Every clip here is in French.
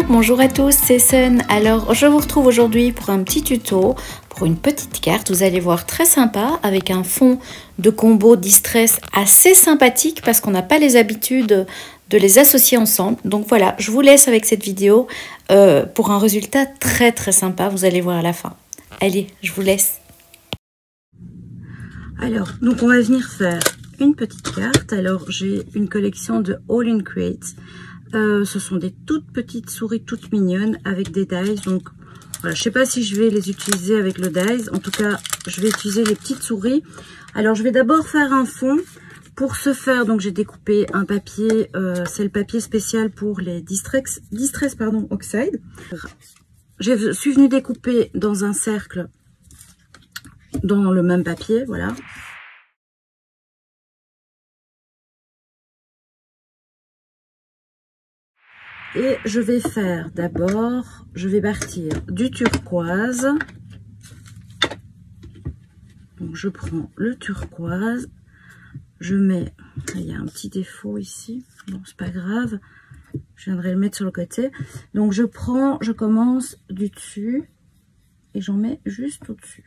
bonjour à tous, c'est Sun. Alors je vous retrouve aujourd'hui pour un petit tuto, pour une petite carte, vous allez voir, très sympa, avec un fond de combo Distress assez sympathique parce qu'on n'a pas les habitudes de les associer ensemble. Donc voilà, je vous laisse avec cette vidéo pour un résultat très sympa, vous allez voir à la fin. Allez, je vous laisse. Alors, donc on va venir faire une petite carte. Alors j'ai une collection de All in Create. Ce sont des toutes petites souris toutes mignonnes avec des dies. Donc voilà, je sais pas si je vais les utiliser avec le dies. En tout cas, je vais utiliser les petites souris. Alors je vais d'abord faire un fond. Pour ce faire, donc j'ai découpé un papier. C'est le papier spécial pour les Distress Oxide. Je suis venue découper dans un cercle dans le même papier, voilà. Et je vais faire d'abord, je vais partir du turquoise. Donc je prends le turquoise, je mets, il y a un petit défaut ici, bon c'est pas grave, je viendrai le mettre sur le côté. Donc je commence du dessus et j'en mets juste au-dessus.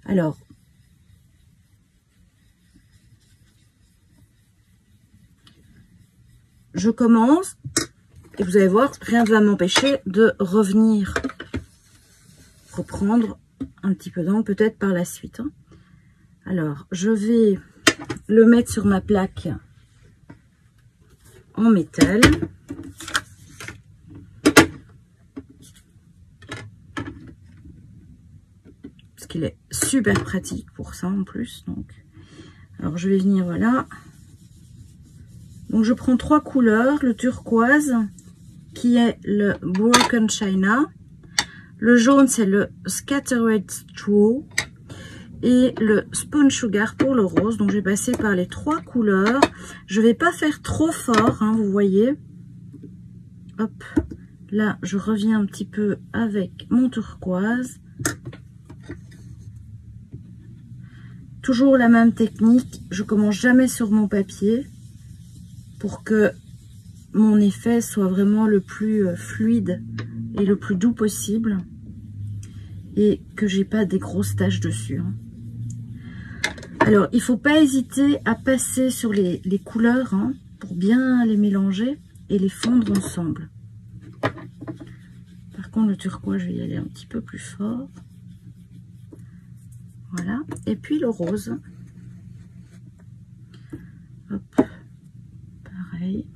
Alors, je commence et vous allez voir, rien ne va m'empêcher de revenir reprendre un petit peu d'encre peut-être par la suite. Alors, je vais le mettre sur ma plaque en métal. Parce qu'il est super pratique pour ça en plus. Donc, alors, je vais venir, voilà. Donc je prends trois couleurs, le turquoise qui est le Broken China, le jaune c'est le Scattered Straw et le Spoon Sugar pour le rose. Donc je vais passer par les trois couleurs. Je vais pas faire trop fort, hein, vous voyez. Hop, là je reviens un petit peu avec mon turquoise. Toujours la même technique, je commence jamais sur mon papier, pour que mon effet soit vraiment le plus fluide et le plus doux possible et que j'ai pas des grosses taches dessus. Alors il faut pas hésiter à passer sur les couleurs pour bien les mélanger et les fondre ensemble. Par contre le turquoise je vais y aller un petit peu plus fort. Voilà, et puis le rose. Hop. Pareil.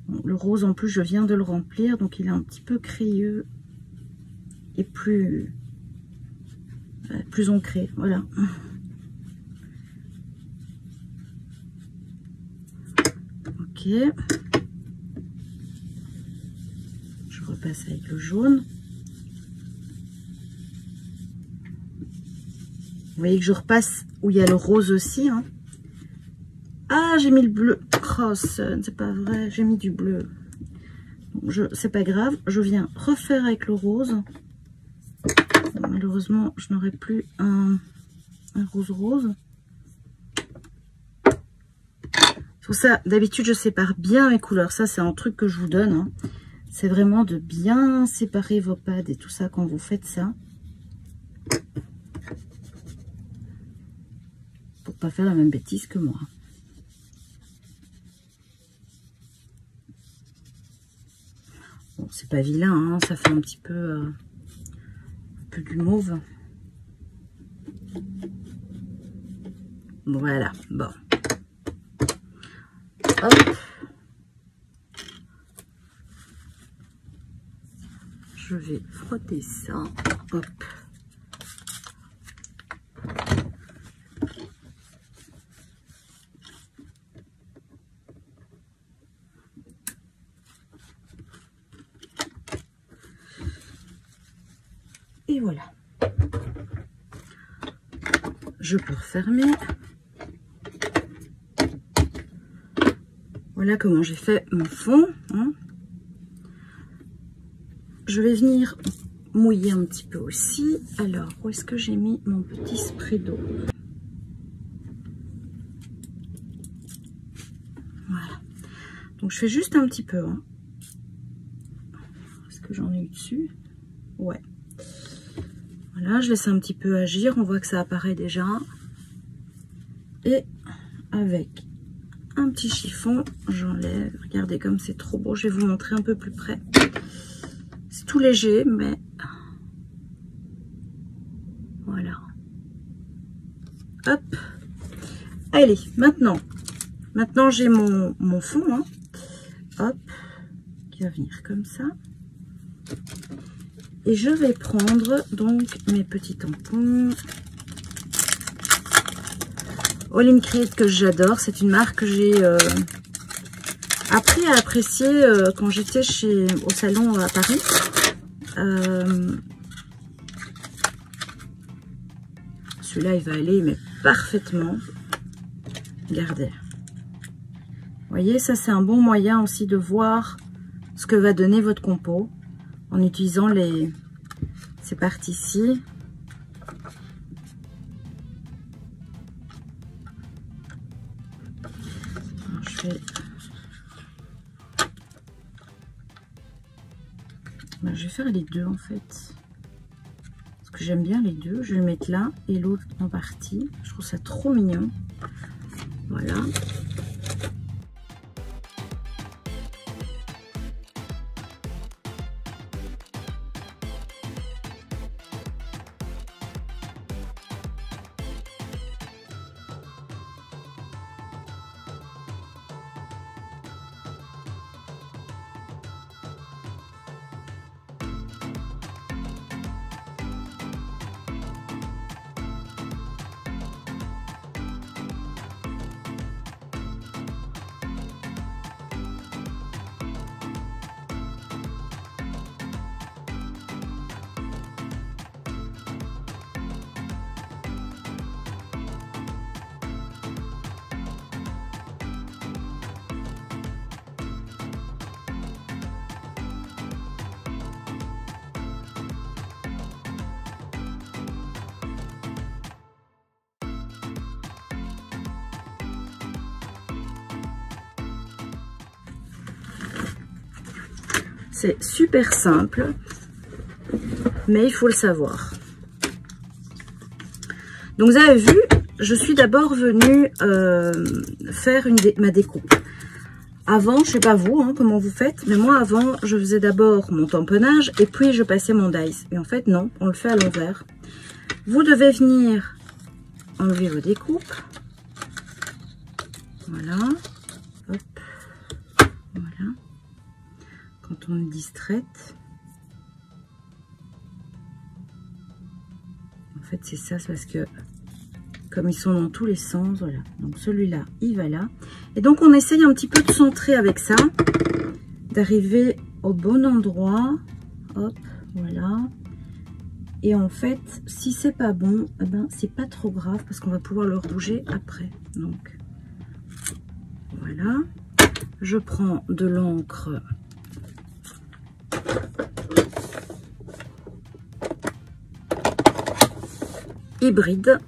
Bon, le rose en plus je viens de le remplir donc il est un petit peu crayeux et plus ancré, voilà. Ok, je repasse avec le jaune. Vous voyez que je repasse où il y a le rose aussi, hein. Ah, j'ai mis le bleu. Oh, c'est pas vrai, j'ai mis du bleu. C'est pas grave, je viens refaire avec le rose. Malheureusement, je n'aurai plus un rose. Pour ça, d'habitude, je sépare bien mes couleurs. Ça, c'est un truc que je vous donne, hein. C'est vraiment de bien séparer vos pads et tout ça quand vous faites ça. Pour pas faire la même bêtise que moi. Bon, c'est pas vilain, hein, ça fait un petit peu, du mauve. Voilà, bon. Hop. Je vais frotter ça. Hop. Et voilà. Je peux refermer. Voilà comment j'ai fait mon fond. Je vais venir mouiller un petit peu aussi. Alors, où est-ce que j'ai mis mon petit spray d'eau? Voilà. Donc je fais juste un petit peu. Hein. Est-ce que j'en ai eu dessus? Ouais. Voilà, je laisse un petit peu agir. On voit que ça apparaît déjà. Et avec un petit chiffon, j'enlève. Regardez comme c'est trop beau. Je vais vous montrer un peu plus près. C'est tout léger, mais voilà. Hop. Allez, maintenant j'ai mon fond. Hein. Hop. Qui va venir comme ça. Et je vais prendre donc mes petits tampons. All in Create que j'adore, c'est une marque que j'ai appris à apprécier quand j'étais au salon à Paris. Celui-là il va aller mais parfaitement. Regardez. Vous voyez, ça c'est un bon moyen aussi de voir ce que va donner votre compo en utilisant ces parties-ci. Je vais faire les deux en fait. Parce que j'aime bien les deux. Je vais le mettre là et l'autre en partie. Je trouve ça trop mignon. Voilà. C'est super simple, mais il faut le savoir. Donc vous avez vu, je suis d'abord venue faire ma découpe. Avant, je sais pas vous, hein, comment vous faites, mais moi avant, je faisais d'abord mon tamponnage et puis je passais mon dies. Et en fait, non, on le fait à l'envers. Vous devez venir enlever vos découpes. Voilà. Hop. Voilà. Quand on distraite. En fait, c'est ça, c'est parce que comme ils sont dans tous les sens, voilà. Donc celui-là, il va là. Et donc on essaye un petit peu de centrer avec ça, d'arriver au bon endroit. Hop, voilà. Et en fait, si c'est pas bon, eh ben c'est pas trop grave parce qu'on va pouvoir le rebouger après. Donc voilà. Je prends de l'encre. Hybride.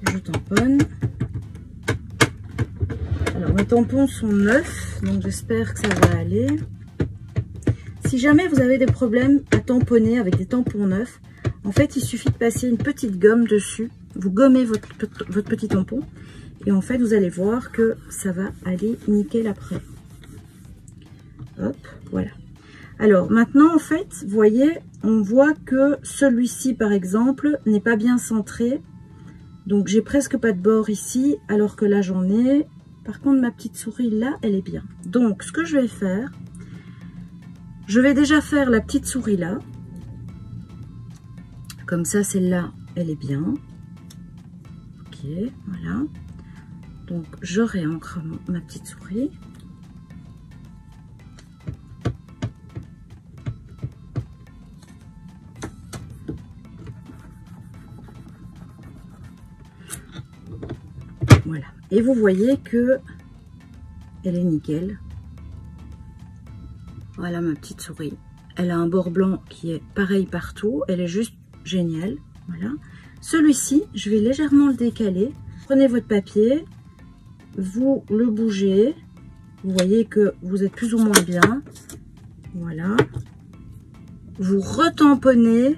Je tamponne. Alors mes tampons sont neufs, donc j'espère que ça va aller. Si jamais vous avez des problèmes à tamponner avec des tampons neufs, en fait il suffit de passer une petite gomme dessus. Vous gommez votre petit tampon et en fait vous allez voir que ça va aller nickel après. Hop, voilà. Alors maintenant en fait, vous voyez, on voit que celui-ci par exemple n'est pas bien centré. Donc j'ai presque pas de bord ici, alors que là j'en ai. Par contre ma petite souris là, elle est bien. Donc ce que je vais faire, je vais déjà faire la petite souris là. Comme ça celle-là, elle est bien. Ok, voilà. Donc je réancre ma petite souris. Voilà. Et vous voyez que elle est nickel. Voilà ma petite souris. Elle a un bord blanc qui est pareil partout. Elle est juste géniale. Voilà. Celui-ci, je vais légèrement le décaler. Prenez votre papier vous le bougez. Vous voyez que vous êtes plus ou moins bien. Voilà. Vous retamponnez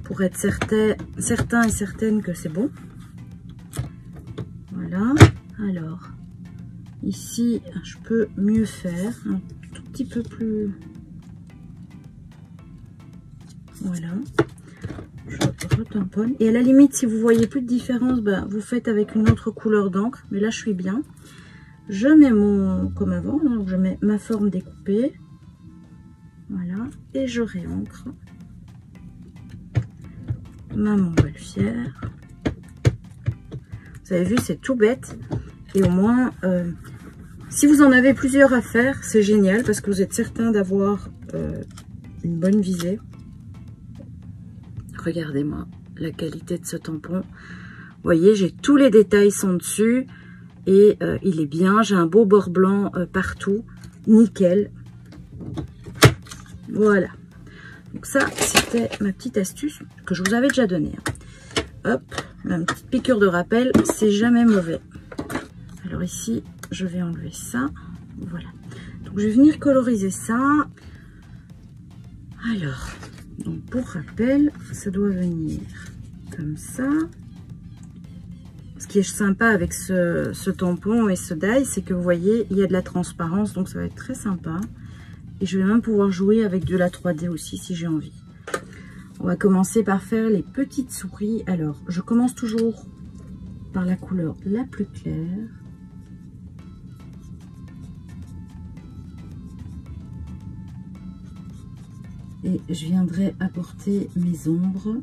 pour être certain et certaine que c'est bon. Voilà. Alors, ici, je peux mieux faire. Un tout petit peu plus... Voilà. Je retamponne. Et à la limite, si vous voyez plus de différence, bah, vous faites avec une autre couleur d'encre. Mais là, je suis bien. Je mets mon... comme avant, donc je mets ma forme découpée. Voilà. Et je réancre ma montgolfière. Vous avez vu, c'est tout bête. Et au moins, si vous en avez plusieurs à faire, c'est génial parce que vous êtes certain d'avoir une bonne visée. Regardez-moi la qualité de ce tampon. Vous voyez, j'ai tous les détails sont dessus et il est bien. J'ai un beau bord blanc partout. Nickel. Voilà. Donc ça, c'était ma petite astuce que je vous avais déjà donnée. Hop, ma petite piqûre de rappel, c'est jamais mauvais. Alors ici, je vais enlever ça. Voilà. Donc je vais venir coloriser ça. Alors, donc pour rappel, ça doit venir comme ça. Ce qui est sympa avec ce tampon et ce die, c'est que vous voyez, il y a de la transparence, donc ça va être très sympa. Et je vais même pouvoir jouer avec de la 3D aussi si j'ai envie. On va commencer par faire les petites souris. Alors, je commence toujours par la couleur la plus claire. Et je viendrai apporter mes ombres,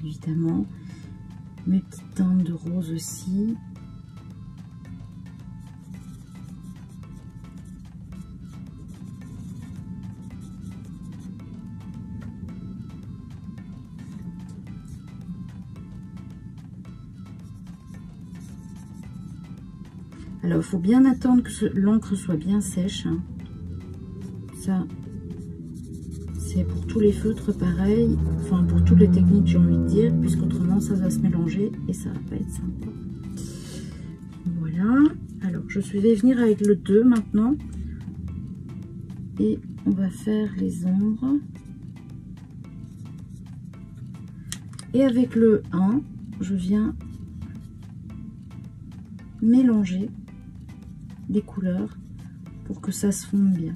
évidemment. Mes petites teintes de rose aussi. Alors, il faut bien attendre que l'encre soit bien sèche. Hein. Ça, c'est pour tous les feutres pareil. Enfin, pour toutes les techniques, j'ai envie de dire. Puisqu'autrement, ça va se mélanger et ça va pas être sympa. Voilà. Alors, je vais venir avec le 2 maintenant. Et on va faire les ombres. Et avec le 1, je viens mélanger des couleurs pour que ça se fonde bien.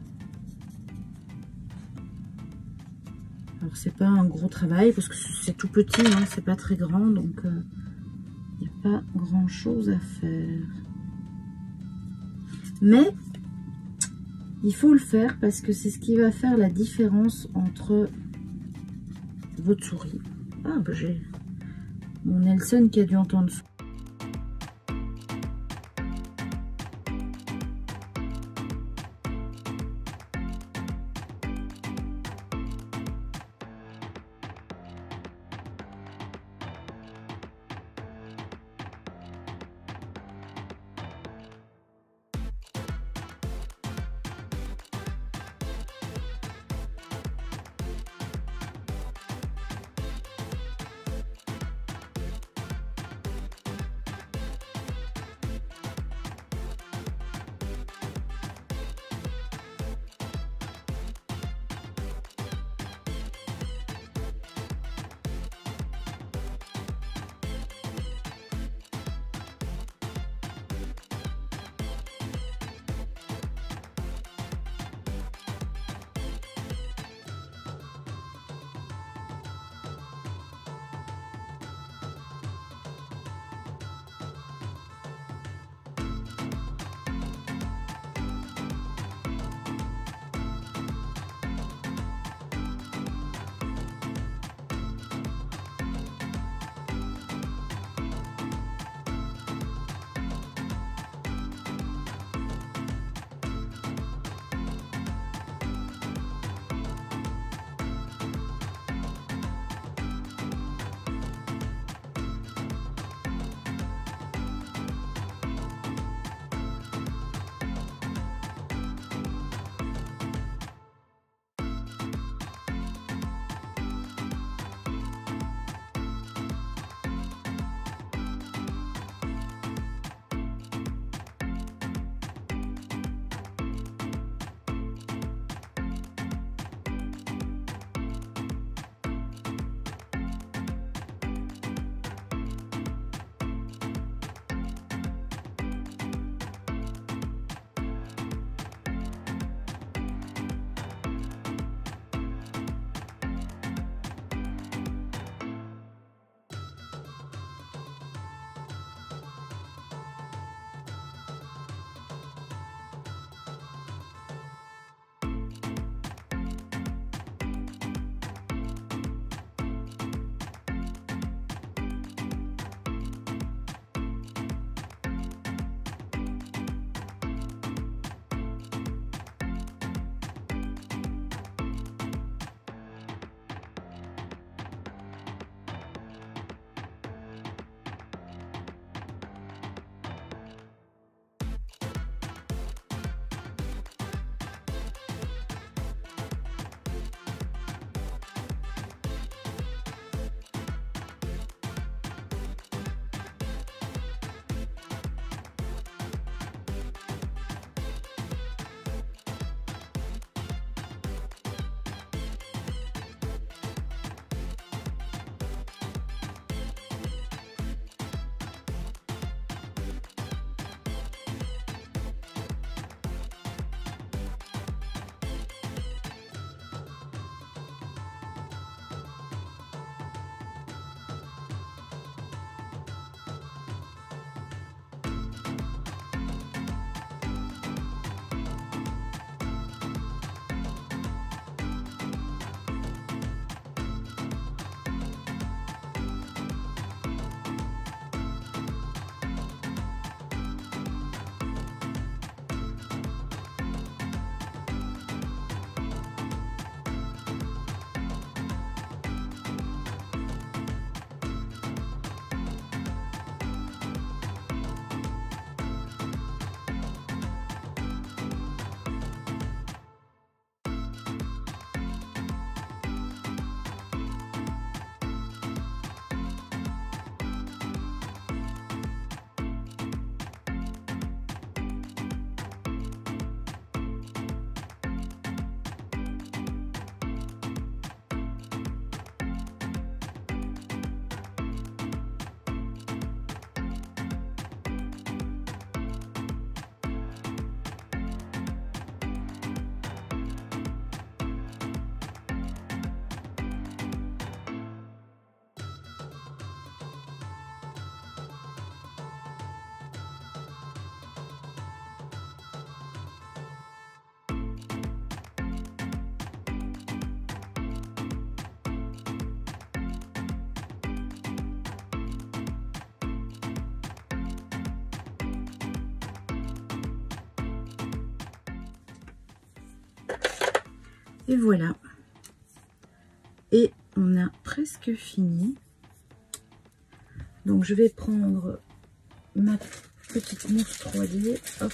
Alors c'est pas un gros travail parce que c'est tout petit, hein, c'est pas très grand, donc il n'y a pas grand chose à faire. Mais il faut le faire parce que c'est ce qui va faire la différence entre votre souris. Ah bah j'ai mon Nelson qui a dû entendre ça. Et voilà. Et on a presque fini. Donc je vais prendre ma petite mousse 3D. Hop.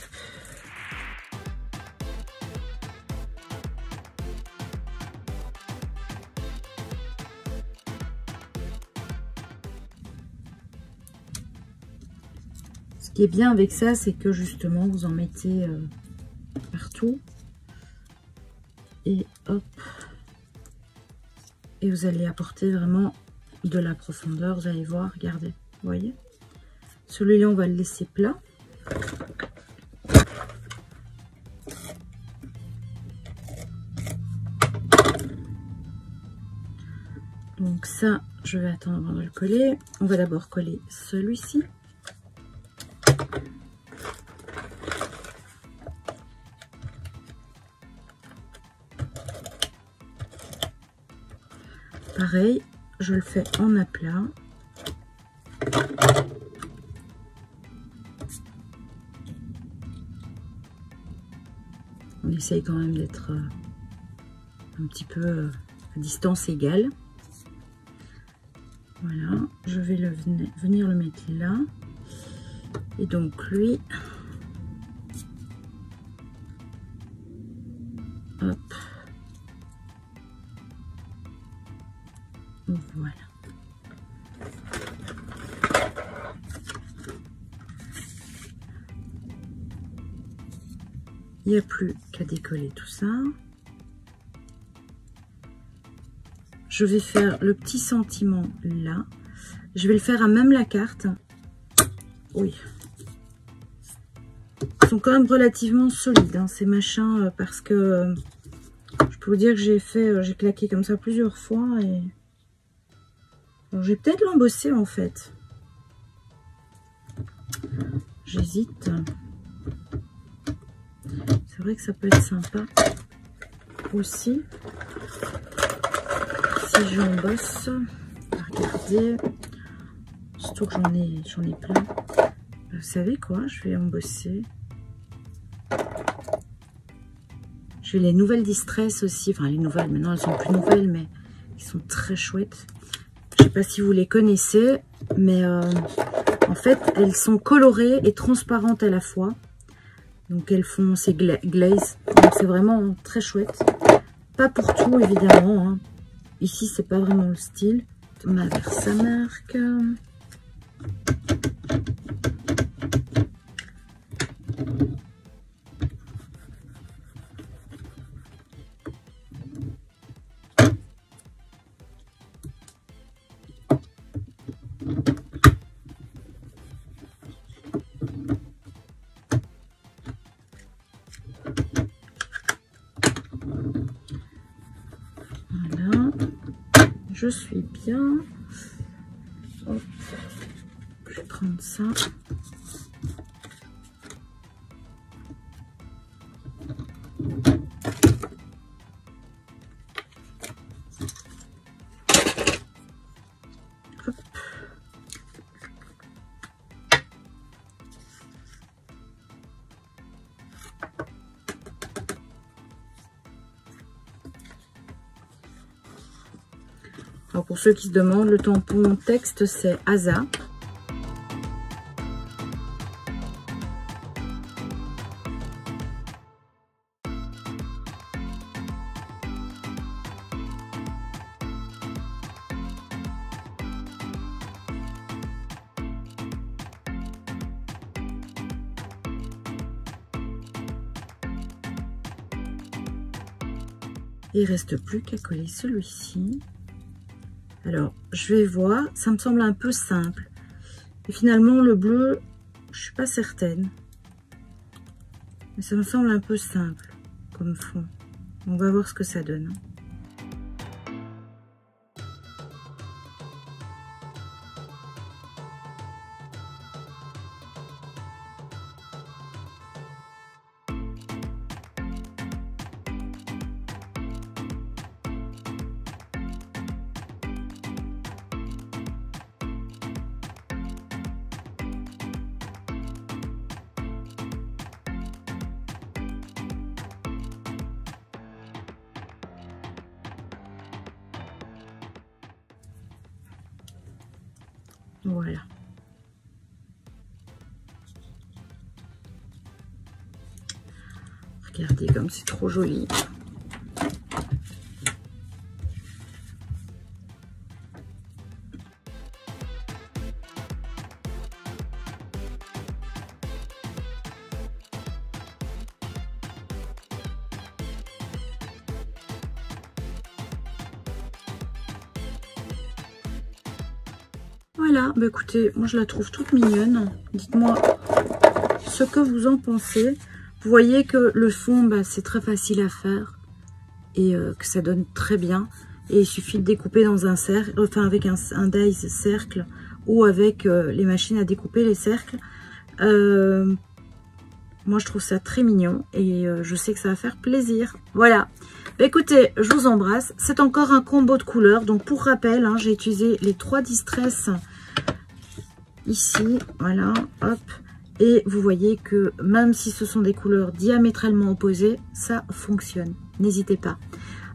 Ce qui est bien avec ça, c'est que justement vous en mettez partout. Et hop. Et vous allez apporter vraiment de la profondeur. Vous allez voir, regardez, vous voyez. Celui-là, on va le laisser plat. Donc ça, je vais attendre avant de le coller. On va d'abord coller celui-ci. Pareil, je le fais en aplat. On essaye quand même d'être un petit peu à distance égale. Voilà, je vais venir le mettre là. Et donc lui, hop, voilà. Il n'y a plus qu'à décoller tout ça. Je vais faire le petit sentiment là. Je vais le faire à même la carte. Oui. Ils sont quand même relativement solides, hein, ces machins, parce que je peux vous dire que j'ai claqué comme ça plusieurs fois. Et alors, je vais peut-être l'embosser en fait. J'hésite. C'est vrai que ça peut être sympa aussi. Si j'embosse, regardez, surtout que j'en ai plein. Vous savez quoi, je vais embosser. J'ai les nouvelles Distress aussi, enfin les nouvelles, maintenant elles sont plus nouvelles, mais ils sont très chouettes. Je sais pas si vous les connaissez, mais en fait elles sont colorées et transparentes à la fois. Donc elles font ces glazes, donc c'est vraiment très chouette. Pas pour tout évidemment, hein. Ici, c'est pas vraiment le style. Thomas vers sa marque. Je suis bien. Hop. Je vais prendre ça. Hop. Alors pour ceux qui se demandent, le tampon texte c'est ASA. Il reste plus qu'à coller celui-ci. Alors, je vais voir, ça me semble un peu simple. Et finalement, le bleu, je suis pas certaine. Mais ça me semble un peu simple comme fond. On va voir ce que ça donne. Voilà. Regardez comme c'est trop joli. Voilà, bah écoutez, moi je la trouve toute mignonne. Dites-moi ce que vous en pensez. Vous voyez que le fond, bah, c'est très facile à faire et que ça donne très bien. Et il suffit de découper dans un cercle, enfin avec un dies cercle ou avec les machines à découper les cercles. Moi je trouve ça très mignon et je sais que ça va faire plaisir. Voilà. Bah, écoutez, je vous embrasse. C'est encore un combo de couleurs. Donc pour rappel, hein, j'ai utilisé les 3 Distress ici. Voilà, hop. Et vous voyez que même si ce sont des couleurs diamétralement opposées, ça fonctionne. N'hésitez pas.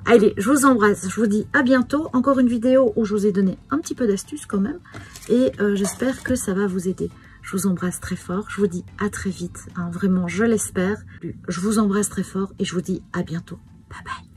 Allez, je vous embrasse. Je vous dis à bientôt. Encore une vidéo où je vous ai donné un petit peu d'astuces quand même. Et j'espère que ça va vous aider. Je vous embrasse très fort. Je vous dis à très vite. Hein, vraiment, je l'espère. Je vous embrasse très fort et je vous dis à bientôt. Bye bye.